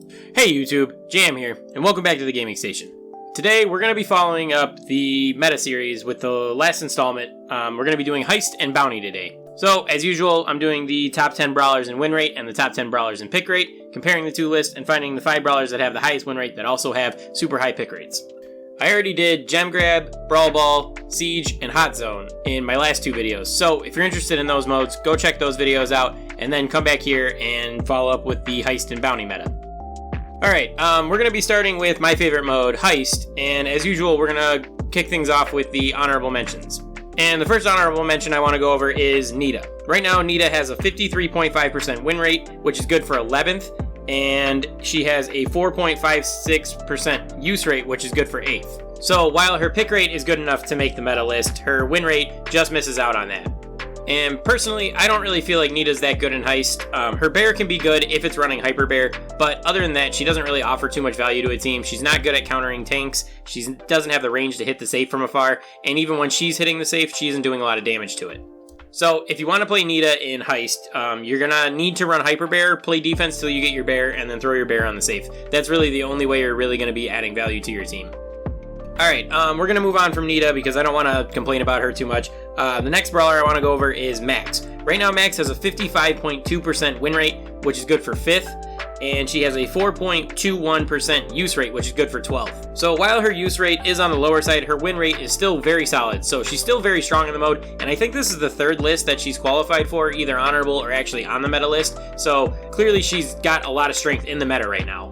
Hey YouTube, Jam here, and welcome back to the Gaming Station. Today we're going to be following up the meta series with the last installment. We're going to be doing Heist and Bounty today. So, as usual, I'm doing the top 10 brawlers in win rate and the top 10 brawlers in pick rate, comparing the two lists and finding the 5 brawlers that have the highest win rate that also have super high pick rates. I already did Gem Grab, Brawl Ball, Siege, and Hot Zone in my last 2 videos, so if you're interested in those modes, go check those videos out, and then come back here and follow up with the Heist and Bounty meta. Alright, we're going to be starting with my favorite mode, Heist, and as usual, we're going to kick things off with the honorable mentions. And the first honorable mention I want to go over is Nita. Right now, Nita has a 53.5% win rate, which is good for 11th, and she has a 4.56% use rate, which is good for 8th. So while her pick rate is good enough to make the meta list, her win rate just misses out on that. And personally, I don't really feel like Nita's that good in Heist. Her bear can be good if it's running Hyper Bear, but other than that, she doesn't really offer too much value to a team. She's not good at countering tanks, she doesn't have the range to hit the safe from afar, and even when she's hitting the safe, she isn't doing a lot of damage to it. So if you want to play Nita in Heist, you're going to need to run Hyper Bear, play defense till you get your bear, and then throw your bear on the safe. That's really the only way you're really going to be adding value to your team. Alright, we're going to move on from Nita because I don't want to complain about her too much. The next brawler I want to go over is Max. Right now, Max has a 55.2% win rate, which is good for 5th, and she has a 4.21% use rate, which is good for 12th. So while her use rate is on the lower side, her win rate is still very solid, so she's still very strong in the mode, and I think this is the 3rd list that she's qualified for, either honorable or actually on the meta list, so clearly she's got a lot of strength in the meta right now.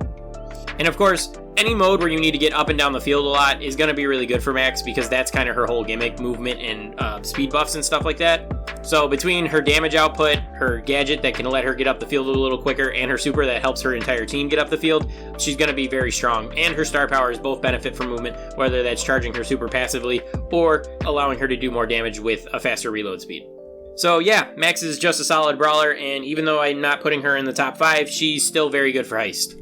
And of course, any mode where you need to get up and down the field a lot is going to be really good for Max because that's kind of her whole gimmick, movement and speed buffs and stuff like that. So between her damage output, her gadget that can let her get up the field a little quicker, and her super that helps her entire team get up the field, she's going to be very strong. And her star powers both benefit from movement, whether that's charging her super passively or allowing her to do more damage with a faster reload speed. So yeah, Max is just a solid brawler, and even though I'm not putting her in the top 5, she's still very good for Heist.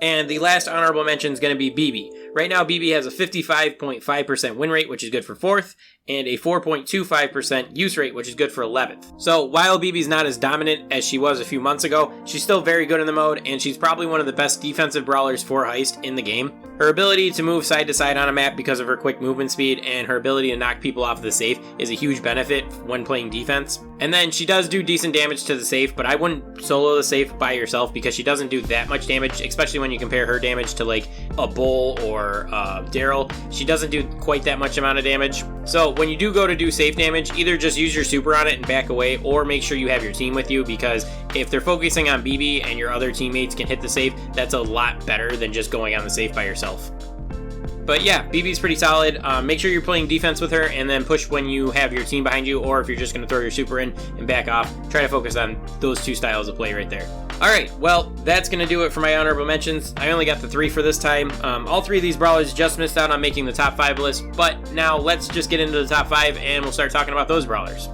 And the last honorable mention is going to be BB. Right now, BB has a 55.5% win rate, which is good for 4th, and a 4.25% use rate, which is good for 11th. So while BB's not as dominant as she was a few months ago, she's still very good in the mode, and she's probably one of the best defensive brawlers for Heist in the game. Her ability to move side to side on a map because of her quick movement speed and her ability to knock people off the safe is a huge benefit when playing defense. And then she does do decent damage to the safe, but I wouldn't solo the safe by yourself because she doesn't do that much damage, especially when you compare her damage to like a Bull or Daryl. She doesn't do quite that much amount of damage. So when you do go to do safe damage, either just use your super on it and back away, or make sure you have your team with you, because if they're focusing on BB and your other teammates can hit the safe, that's a lot better than just going on the safe by yourself. But yeah, BB's pretty solid. Make sure you're playing defense with her, and then push when you have your team behind you, or if you're just going to throw your super in and back off, try to focus on those 2 styles of play right there. Alright, well, that's going to do it for my honorable mentions. I only got the 3 for this time. All 3 of these brawlers just missed out on making the top 5 list, but now let's just get into the top 5 and we'll start talking about those brawlers.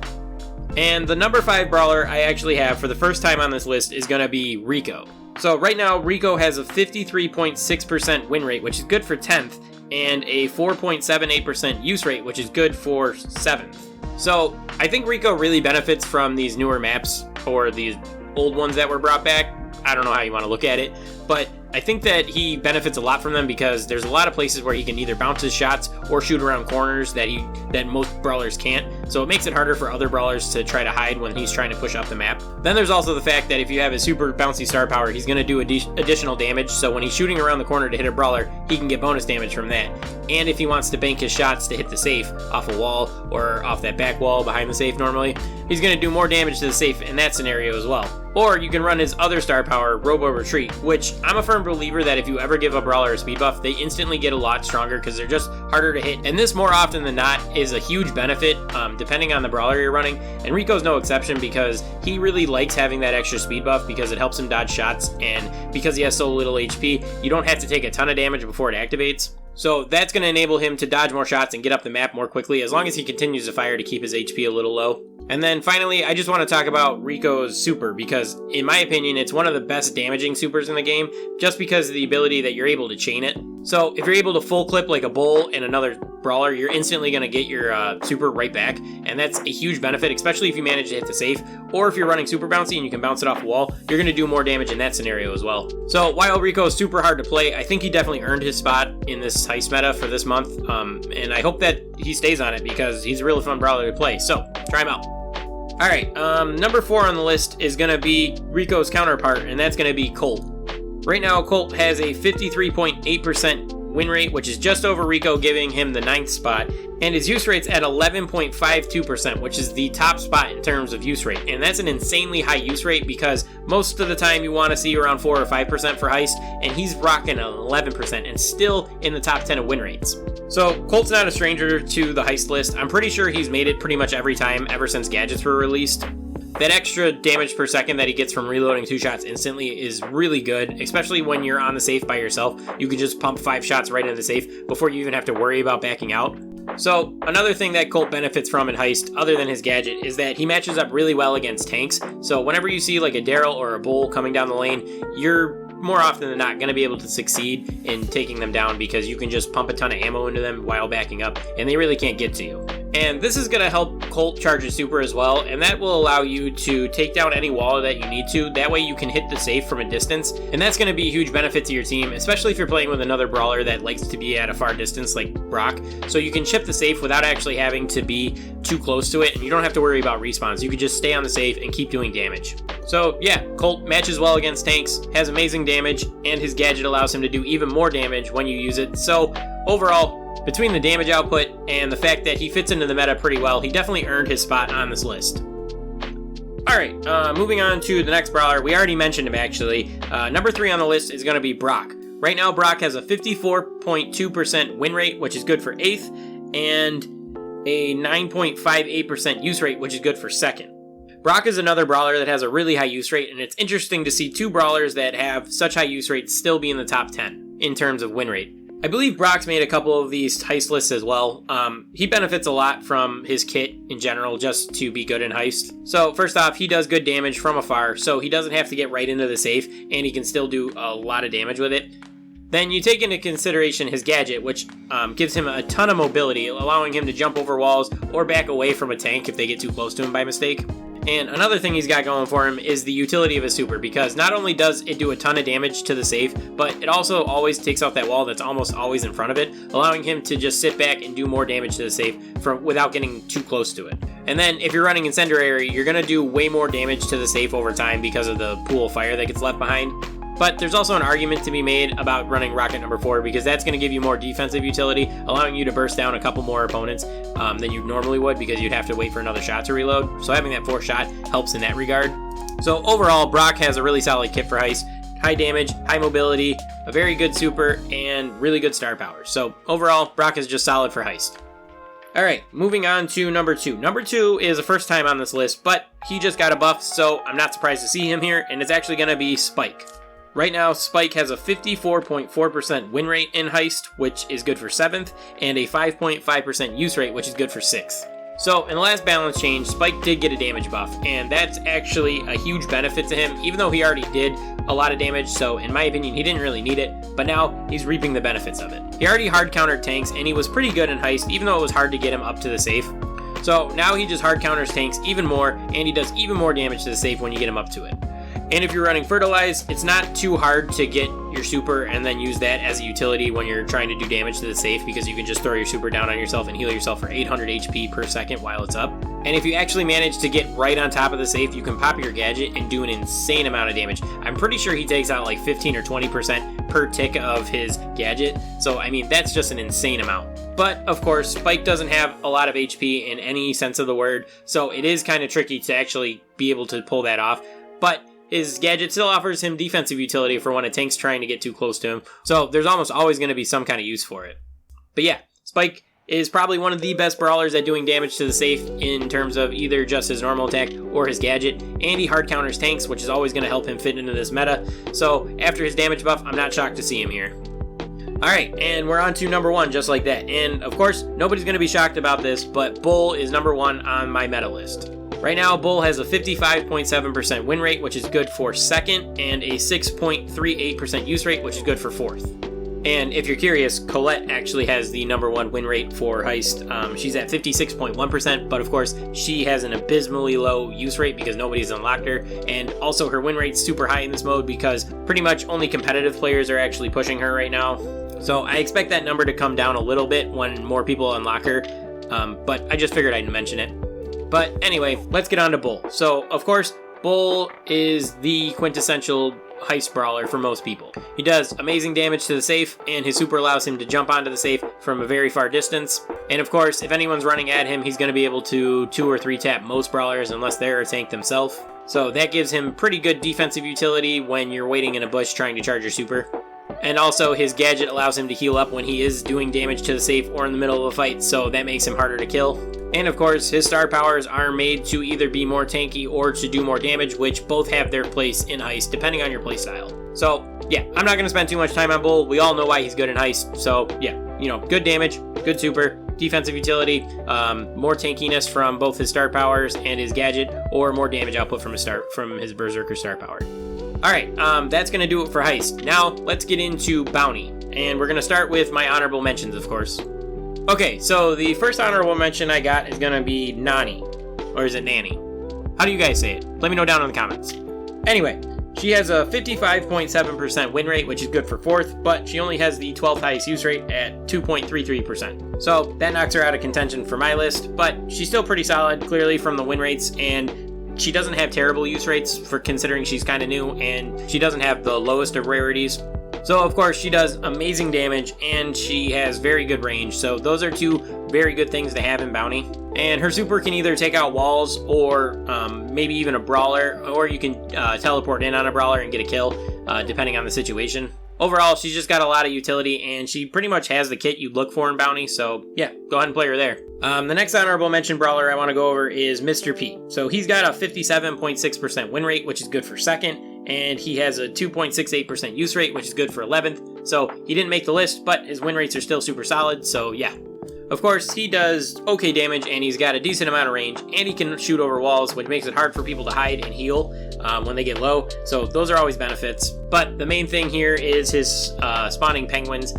And the number 5 brawler I actually have for the first time on this list is going to be Rico. So right now, Rico has a 53.6% win rate, which is good for 10th, and a 4.78% use rate, which is good for 7th. So I think Rico really benefits from these newer maps, or these old ones that were brought back. I don't know how you want to look at it, but I think that he benefits a lot from them because there's a lot of places where he can either bounce his shots or shoot around corners that most brawlers can't, so it makes it harder for other brawlers to try to hide when he's trying to push up the map. Then there's also the fact that if you have his super bouncy star power, he's going to do additional damage, so when he's shooting around the corner to hit a brawler, he can get bonus damage from that. And if he wants to bank his shots to hit the safe off a wall or off that back wall behind the safe normally, he's going to do more damage to the safe in that scenario as well. Or you can run his other star power, Robo Retreat, which I'm a firm believer that if you ever give a brawler a speed buff, they instantly get a lot stronger because they're just harder to hit. And this, more often than not, is a huge benefit depending on the brawler you're running. And Rico's no exception because he really likes having that extra speed buff because it helps him dodge shots, and because he has so little HP, you don't have to take a ton of damage before it activates. So that's going to enable him to dodge more shots and get up the map more quickly, as long as he continues to fire to keep his HP a little low. And then finally, I just want to talk about Rico's super because, in my opinion, it's one of the best damaging supers in the game just because of the ability that you're able to chain it. So if you're able to full clip like a bull and another brawler, you're instantly going to get your super right back, and that's a huge benefit, especially if you manage to hit the safe, or if you're running super bouncy and you can bounce it off a wall, you're going to do more damage in that scenario as well. So while Rico is super hard to play, I think he definitely earned his spot in this heist meta for this month, and I hope that he stays on it because he's a really fun brawler to play, so try him out. Alright, number 4 on the list is going to be Rico's counterpart, and that's going to be Colt. Right now, Colt has a 53.8% win rate, which is just over Rico, giving him the 9th spot, and his use rate's at 11.52%, which is the top spot in terms of use rate, and that's an insanely high use rate because most of the time you want to see around 4 or 5% for Heist, and he's rocking 11% and still in the top 10 of win rates. So Colt's not a stranger to the Heist list. I'm pretty sure he's made it pretty much every time ever since gadgets were released. That extra damage per second that he gets from reloading 2 shots instantly is really good, especially when you're on the safe by yourself. You can just pump 5 shots right into the safe before you even have to worry about backing out. So another thing that Colt benefits from in Heist, other than his gadget, is that he matches up really well against tanks. So whenever you see like a Daryl or a Bull coming down the lane, you're more often than not going to be able to succeed in taking them down because you can just pump a ton of ammo into them while backing up, and they really can't get to you. And this is going to help Colt charge his super as well, and that will allow you to take down any wall that you need to. That way you can hit the safe from a distance, and that's going to be a huge benefit to your team, especially if you're playing with another brawler that likes to be at a far distance like Brock. So you can chip the safe without actually having to be too close to it, and you don't have to worry about respawns. You can just stay on the safe and keep doing damage. So yeah, Colt matches well against tanks, has amazing damage, and his gadget allows him to do even more damage when you use it. So overall, between the damage output and the fact that he fits into the meta pretty well, he definitely earned his spot on this list. Alright, moving on to the next brawler. We already mentioned him actually. Number 3 on the list is going to be Brock. Right now, Brock has a 54.2% win rate, which is good for 8th, and a 9.58% use rate, which is good for 2nd. Brock is another brawler that has a really high use rate, and it's interesting to see 2 brawlers that have such high use rates still be in the top 10 in terms of win rate. I believe Brock's made a couple of these Heist lists as well. He benefits a lot from his kit in general just to be good in Heist. So first off, he does good damage from afar, so he doesn't have to get right into the safe, and he can still do a lot of damage with it. Then you take into consideration his gadget, which gives him a ton of mobility, allowing him to jump over walls or back away from a tank if they get too close to him by mistake. And another thing he's got going for him is the utility of his super, because not only does it do a ton of damage to the safe, but it also always takes out that wall that's almost always in front of it, allowing him to just sit back and do more damage to the safe without getting too close to it. And then if you're running Incendiary, you're going to do way more damage to the safe over time because of the pool of fire that gets left behind. But there's also an argument to be made about running Rocket number 4 because that's going to give you more defensive utility, allowing you to burst down a couple more opponents than you normally would because you'd have to wait for another shot to reload. So having that 4th shot helps in that regard. So overall, Brock has a really solid kit for Heist. High damage, high mobility, a very good super, and really good star power. So overall, Brock is just solid for Heist. Alright, moving on to number 2. Number 2 is a first time on this list, but he just got a buff, so I'm not surprised to see him here, and it's actually going to be Spike. Right now, Spike has a 54.4% win rate in Heist, which is good for 7th, and a 5.5% use rate, which is good for 6th. So, in the last balance change, Spike did get a damage buff, and that's actually a huge benefit to him, even though he already did a lot of damage, so in my opinion, he didn't really need it, but now he's reaping the benefits of it. He already hard countered tanks, and he was pretty good in Heist, even though it was hard to get him up to the safe. So, now he just hard counters tanks even more, and he does even more damage to the safe when you get him up to it. And if you're running Fertilize, it's not too hard to get your super and then use that as a utility when you're trying to do damage to the safe, because you can just throw your super down on yourself and heal yourself for 800 HP per second while it's up. And if you actually manage to get right on top of the safe, you can pop your gadget and do an insane amount of damage. I'm pretty sure he takes out like 15 or 20% per tick of his gadget, so I mean that's just an insane amount. But of course, Spike doesn't have a lot of HP in any sense of the word, so it is kind of tricky to actually be able to pull that off. But his gadget still offers him defensive utility for when a tank's trying to get too close to him, so there's almost always going to be some kind of use for it. But yeah, Spike is probably one of the best brawlers at doing damage to the safe in terms of either just his normal attack or his gadget, and he hard counters tanks, which is always going to help him fit into this meta, so after his damage buff, I'm not shocked to see him here. Alright, and we're on to number 1 just like that, and of course, nobody's going to be shocked about this, but Bull is number 1 on my meta list. Right now, Bull has a 55.7% win rate, which is good for second, and a 6.38% use rate, which is good for fourth. And if you're curious, Colette actually has the number one win rate for Heist. She's at 56.1%, but of course, she has an abysmally low use rate because nobody's unlocked her. And also, her win rate's super high in this mode because pretty much only competitive players are actually pushing her right now. So I expect that number to come down a little bit when more people unlock her, but I just figured I'd mention it. But anyway, let's get on to Bull. So, of course, Bull is the quintessential Heist brawler for most people. He does amazing damage to the safe, and his super allows him to jump onto the safe from a very far distance. And of course, if anyone's running at him, he's going to be able to 2 or 3 tap most brawlers unless they're a tank themselves. So that gives him pretty good defensive utility when you're waiting in a bush trying to charge your super. And also, his gadget allows him to heal up when he is doing damage to the safe or in the middle of a fight, so that makes him harder to kill. And of course, his star powers are made to either be more tanky or to do more damage, which both have their place in Heist, depending on your playstyle. So, yeah, I'm not going to spend too much time on Bull. We all know why he's good in Heist. So, yeah, good damage, good super, defensive utility, more tankiness from both his star powers and his gadget, or more damage output from his Berserker star power. Alright, that's going to do it for Heist. Now, let's get into Bounty. And we're going to start with my honorable mentions, of course. Okay, so the first honorable mention I got is going to be Nani. Or is it Nanny? How do you guys say it? Let me know down in the comments. Anyway, she has a 55.7% win rate, which is good for fourth, but she only has the 12th highest use rate at 2.33%. So that knocks her out of contention for my list, but she's still pretty solid, clearly from the win rates, and she doesn't have terrible use rates for considering she's kind of new, and she doesn't have the lowest of rarities. So, of course, she does amazing damage, and she has very good range, so those are two very good things to have in Bounty. And her super can either take out walls, or maybe even a brawler, or you can teleport in on a brawler and get a kill, depending on the situation. Overall, she's just got a lot of utility, and she pretty much has the kit you'd look for in Bounty, so yeah, go ahead and play her there. The next honorable mention brawler I want to go over is Mr. P. So he's got a 57.6% win rate, which is good for second, and he has a 2.68% use rate, which is good for 11th. So he didn't make the list, but his win rates are still super solid, so yeah. Of course, he does okay damage, and he's got a decent amount of range, and he can shoot over walls, which makes it hard for people to hide and heal when they get low, so those are always benefits. But the main thing here is his spawning penguins.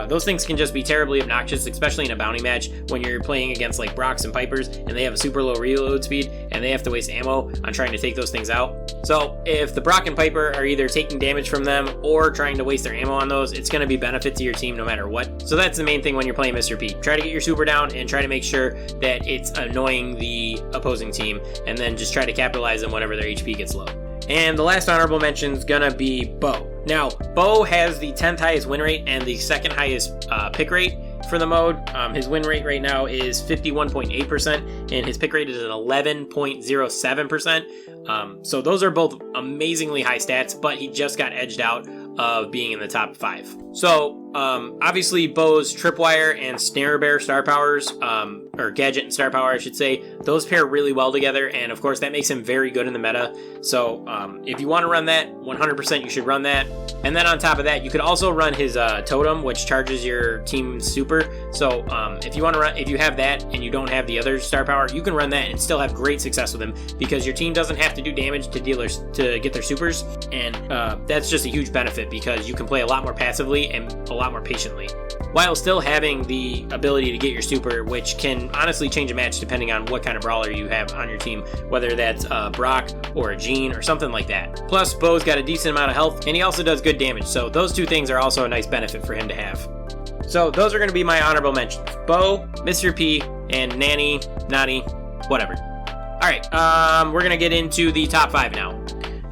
Those things can just be terribly obnoxious, especially in a bounty match when you're playing against like Brocks and Pipers and they have a super low reload speed and they have to waste ammo on trying to take those things out. So if the Brock and Piper are either taking damage from them or trying to waste their ammo on those, it's going to be benefit to your team no matter what. So that's the main thing when you're playing Mr. P. Try to get your super down and try to make sure that it's annoying the opposing team, and then just try to capitalize them whenever their HP gets low. And the last honorable mention is gonna be Bo. Now, Bo has the 10th highest win rate and the 2nd highest pick rate for the mode. His win rate right now is 51.8%, and his pick rate is at 11.07%. So those are both amazingly high stats, but he just got edged out of being in the top 5. So, obviously Bo's Tripwire and Snare Bear star powers, or Gadget and star power I should say, those pair really well together, and of course that makes him very good in the meta. So if you want to run that, 100% you should run that. And then on top of that, you could also run his Totem, which charges your team's super. So if you want to run, if you have that and you don't have the other star power, you can run that and still have great success with him, because your team doesn't have to do damage to dealers to get their supers, and that's just a huge benefit because you can play a lot more passively and a lot more patiently, while still having the ability to get your super, which can honestly change a match depending on what kind of brawler you have on your team, whether that's Brock or a Jean or something like that. Plus, Bo's got a decent amount of health, and he also does good damage, so those two things are also a nice benefit for him to have. So those are going to be my honorable mentions: Bo, Mr. P, and Nanny, Nani, whatever. Alright, we're going to get into the top 5 now.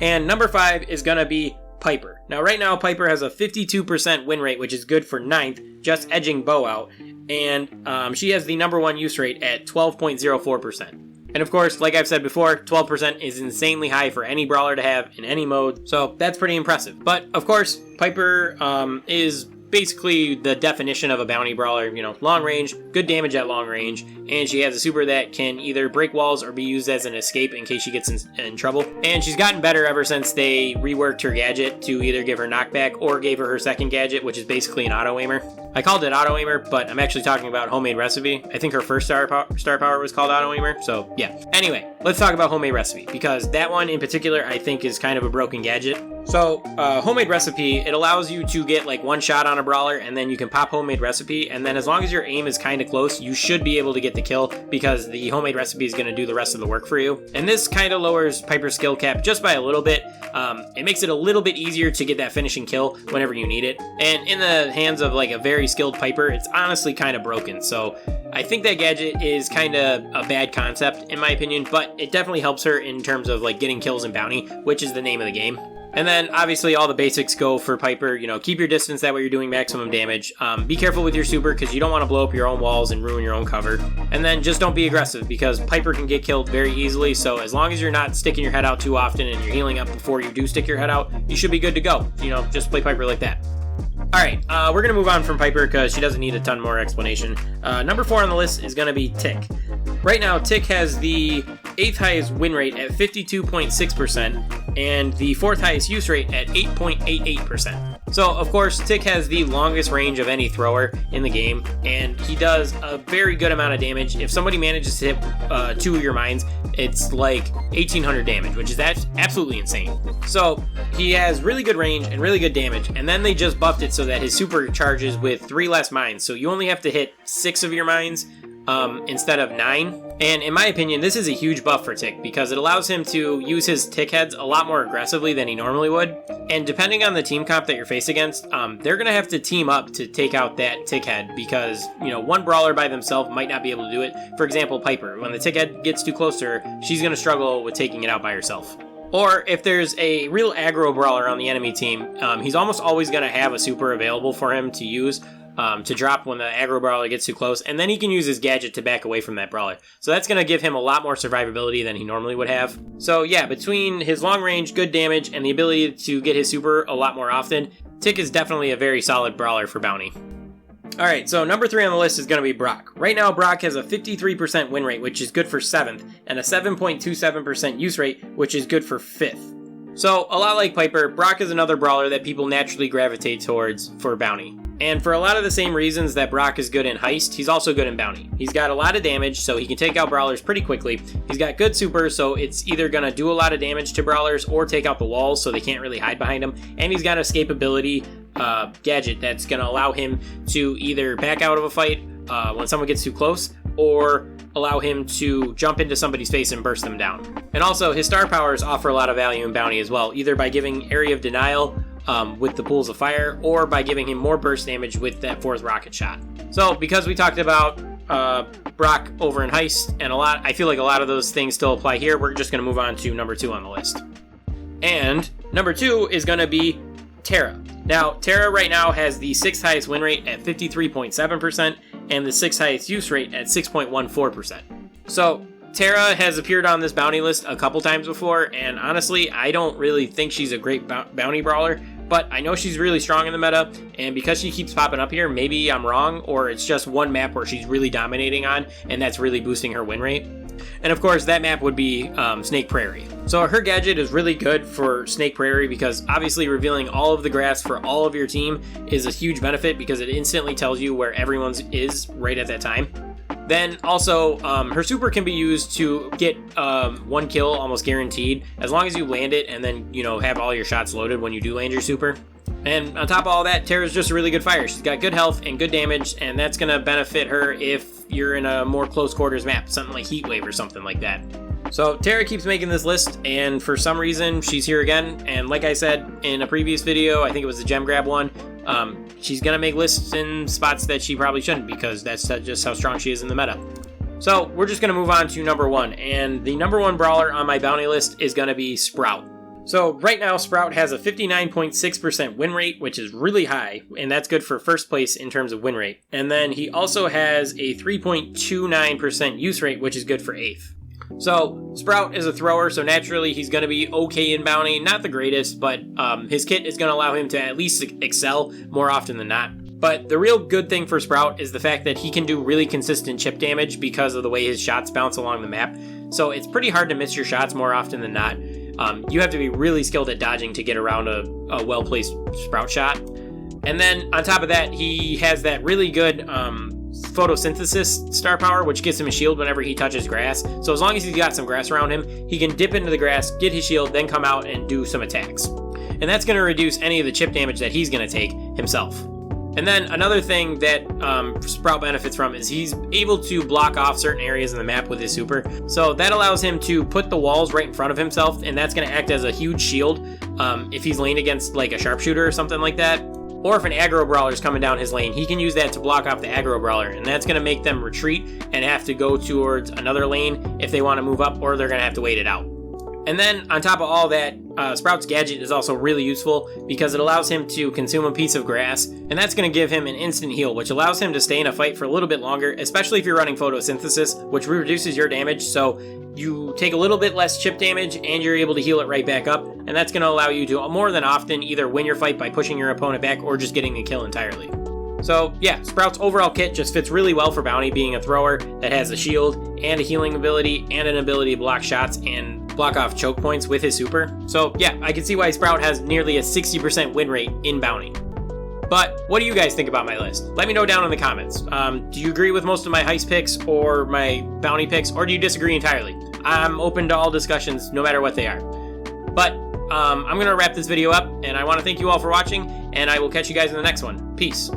And number 5 is going to be Piper. Now, right now, Piper has a 52% win rate, which is good for 9th, just edging Bo out. And she has the number 1 use rate at 12.04%. And of course, like I've said before, 12% is insanely high for any brawler to have in any mode, so that's pretty impressive. But of course, Piper is basically the definition of a bounty brawler, long range, good damage at long range, and she has a super that can either break walls or be used as an escape in case she gets in trouble. And she's gotten better ever since they reworked her gadget to either give her knockback or gave her second gadget, which is basically an auto aimer. I called it auto aimer, but I'm actually talking about homemade recipe. I think her first star power was called auto aimer, so yeah. Anyway, let's talk about homemade recipe, because that one in particular I think is kind of a broken gadget. So, homemade recipe, it allows you to get like one shot on a brawler, and then you can pop homemade recipe, and then as long as your aim is kind of close, you should be able to get the kill, because the homemade recipe is going to do the rest of the work for you. And this kind of lowers Piper's skill cap just by a little bit. It makes it a little bit easier to get that finishing kill whenever you need it. And in the hands of like a very skilled Piper, it's honestly kind of broken. So I think that gadget is kind of a bad concept in my opinion, but it definitely helps her in terms of like getting kills and bounty, which is the name of the game. And then obviously all the basics go for Piper. Keep your distance, that way you're doing maximum damage. Be careful with your super, because you don't want to blow up your own walls and ruin your own cover. And then just don't be aggressive, because Piper can get killed very easily. So as long as you're not sticking your head out too often and you're healing up before you do stick your head out, you should be good to go. Just play Piper like that. Alright, we're going to move on from Piper because she doesn't need a ton more explanation. Number 4 on the list is going to be Tick. Right now, Tick has the 8th highest win rate at 52.6% and the 4th highest use rate at 8.88%. So, of course, Tick has the longest range of any thrower in the game, and he does a very good amount of damage. If somebody manages to hit 2 of your mines, it's like 1,800 damage, which is absolutely insane. So, he has really good range and really good damage, and then they just buffed it so that his super charges with 3 less mines. So you only have to hit 6 of your mines instead of 9. And in my opinion, this is a huge buff for Tick, because it allows him to use his Tick heads a lot more aggressively than he normally would. And depending on the team comp that you're faced against, they're going to have to team up to take out that Tick head, because, one brawler by themselves might not be able to do it. For example, Piper. When the Tick head gets too close to her, she's going to struggle with taking it out by herself. Or if there's a real aggro brawler on the enemy team, he's almost always going to have a super available for him to use to drop when the aggro brawler gets too close, and then he can use his gadget to back away from that brawler. So that's going to give him a lot more survivability than he normally would have. So yeah, between his long range, good damage, and the ability to get his super a lot more often, Tick is definitely a very solid brawler for bounty. Alright, so number 3 on the list is going to be Brock. Right now, Brock has a 53% win rate, which is good for 7th, and a 7.27% use rate, which is good for 5th. So, a lot like Piper, Brock is another brawler that people naturally gravitate towards for bounty. And for a lot of the same reasons that Brock is good in Heist, he's also good in bounty. He's got a lot of damage, so he can take out brawlers pretty quickly. He's got good super, so it's either going to do a lot of damage to brawlers or take out the walls so they can't really hide behind him. And he's got escapability gadget that's going to allow him to either back out of a fight when someone gets too close, or allow him to jump into somebody's face and burst them down. And also, his star powers offer a lot of value in bounty as well, either by giving area of denial with the pools of fire, or by giving him more burst damage with that 4th rocket shot. So, because we talked about Brock over in Heist, and I feel like a lot of those things still apply here, we're just going to move on to number 2 on the list. And number 2 is going to be Tara. Now, Tara right now has the 6th highest win rate at 53.7% and the 6th highest use rate at 6.14%. So, Tara has appeared on this bounty list a couple times before, and honestly, I don't really think she's a great bounty brawler, but I know she's really strong in the meta, and because she keeps popping up here, maybe I'm wrong, or it's just one map where she's really dominating on, and that's really boosting her win rate. And of course, that map would be Snake Prairie. So her gadget is really good for Snake Prairie, because obviously revealing all of the grass for all of your team is a huge benefit, because it instantly tells you where everyone's is right at that time. Then also, her super can be used to get 1 kill almost guaranteed, as long as you land it and then, have all your shots loaded when you do land your super. And on top of all that, Tara's just a really good fighter. She's got good health and good damage, and that's going to benefit her if you're in a more close quarters map, something like Heat Wave or something like that. So Tara keeps making this list, and for some reason, she's here again. And like I said in a previous video, I think it was the gem grab one, she's going to make lists in spots that she probably shouldn't, because that's just how strong she is in the meta. So we're just going to move on to number 1, and the number 1 brawler on my bounty list is going to be Sprout. So right now, Sprout has a 59.6% win rate, which is really high, and that's good for first place in terms of win rate. And then he also has a 3.29% use rate, which is good for 8th. So Sprout is a thrower, so naturally he's going to be okay in bounty. Not the greatest, but his kit is going to allow him to at least excel more often than not. But the real good thing for Sprout is the fact that he can do really consistent chip damage because of the way his shots bounce along the map. So it's pretty hard to miss your shots more often than not. You have to be really skilled at dodging to get around a well-placed Sprout shot. And then on top of that, he has that really good photosynthesis star power, which gives him a shield whenever he touches grass. So as long as he's got some grass around him, he can dip into the grass, get his shield, then come out and do some attacks. And that's going to reduce any of the chip damage that he's going to take himself. And then another thing that Sprout benefits from is he's able to block off certain areas in the map with his super. So that allows him to put the walls right in front of himself, and that's going to act as a huge shield if he's laying against like a sharpshooter or something like that. Or if an aggro brawler is coming down his lane, he can use that to block off the aggro brawler, and that's going to make them retreat and have to go towards another lane if they want to move up, or they're going to have to wait it out. And then on top of all that, Sprout's gadget is also really useful because it allows him to consume a piece of grass, and that's going to give him an instant heal, which allows him to stay in a fight for a little bit longer, especially if you're running photosynthesis, which reduces your damage, so you take a little bit less chip damage and you're able to heal it right back up, and that's going to allow you to more than often either win your fight by pushing your opponent back or just getting the kill entirely. So yeah, Sprout's overall kit just fits really well for Bounty, being a thrower that has a shield and a healing ability and an ability to block shots and block off choke points with his super. So yeah, I can see why Sprout has nearly a 60% win rate in Bounty. But what do you guys think about my list? Let me know down in the comments. Do you agree with most of my Heist picks or my Bounty picks, or do you disagree entirely? I'm open to all discussions, no matter what they are. But I'm going to wrap this video up, and I want to thank you all for watching, and I will catch you guys in the next one. Peace.